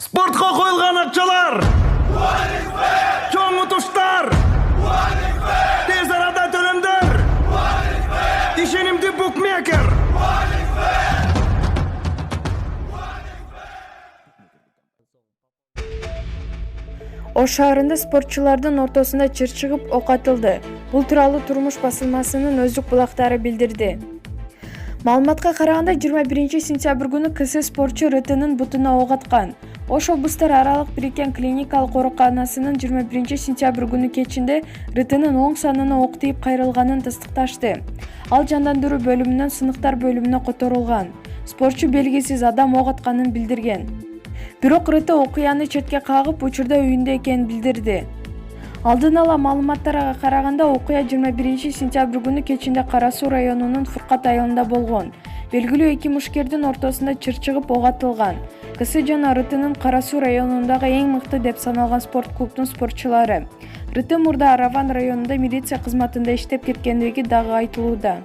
Спортқа қойылған ақшалар, чоң ұтыштар, тез арада төлемдер, ишенимді букмекер. Ош шаарында спортчулардын ортосунда чыр чыгып ок атылды. Бул тууралуу Турмуш басылмасынын өздүк булактары билдирди. Маалыматка караганда 21 сентябрь күнү КС спортчу РТнын бутуна ок аткан. Ош облустар аралык бириккен клиникалык ооруканасынын 21 сентябрь күнү кечинде РТнын оң санына ок тийип кайрылганын тастыкташты. Ал жандандыруу бөлүмүнөн сыныктар бөлүмүнө которулган. Спортчу белгисиз адам ок атканын билдирген. Бирок РТ окуяны четке кагып, учурда үйүндө экенин билдирди. Алдын ала маалыматтарга караганда окуя 21 сентябрь күнү кечинде Кара Суу районунун Фуркат айылында болгон. Белгилүү эки мушкердин ортосунда чыр чыгып ок атылган. КС жана РТнын Кара Суу районундагы эң мыкты деп саналган спорт клубунун спортчулары. РТ мурда Араван районунда милиция кызматында иштеп кеткендиги дагы айтылууда.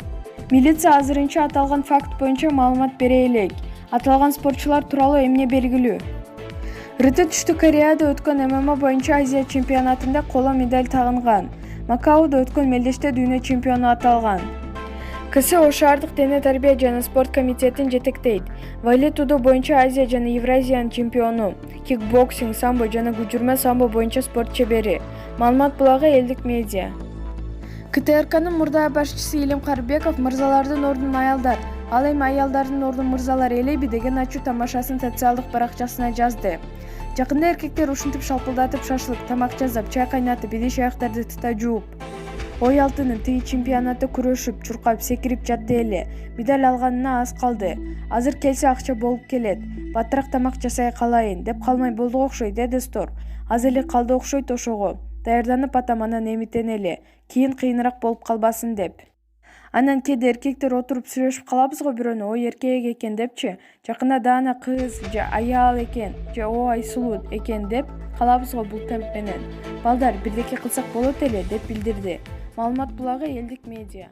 Милиция азырынча аталган факт боюнча маалымат бере элек. Аталган спортчулар тууралуу эмне белгилүү? РТ Түштүк Кореяда өткөн ММА боюнча Азия чемпионатында коло медаль тагынган. Макаода өткөн мелдеште дүйнө чемпиону аталган. КС Ош шаардык дене тарбия жана спорт комитетин жетектейт. Валетудо боюнча Азия жана Евразиянын чемпиону, кикбоксинг, самбо жана көчүрмө самбо боюнча спорт чебери. Маалымат булагы элдик медиа. КТРКнын мурдагы башчысы Илим Карбеков мырзалардын ордун аялдар, ал эми аялдардын ордун мырзалар элеби деген ачуу тамашасын социалдык баракчасына жазды. Жакында эркектер ушинтип шалпылдатып шашлык, тамак жасап, чай кайнатып, идиш аяктарды тыта жууп, ой алтынын тыйы чемпионатта күрөшүп, чуркап, секирип жатты эле. Медаль алганына аз калды. Азыр келсе акча болуп келет. Баттыраак тамак жасай калайын деп калмай болду окшойт, достор. Аз эле калды окшойт ошого. Даярданып атам, анан эмитенели. Кийин кыйыныраак болуп калбасын деп. Анан кээде эркектер отуруп сүйлөшүп калабыз го бирөөнү, ой эркек экен депчи, жакында даана кыз же аял экен, же о айсулуу экен деп калабыз го бул темп менен. Балдар, бирдеке кылсак болот эле деп билдирди. Маалымат булагы элдик медиа.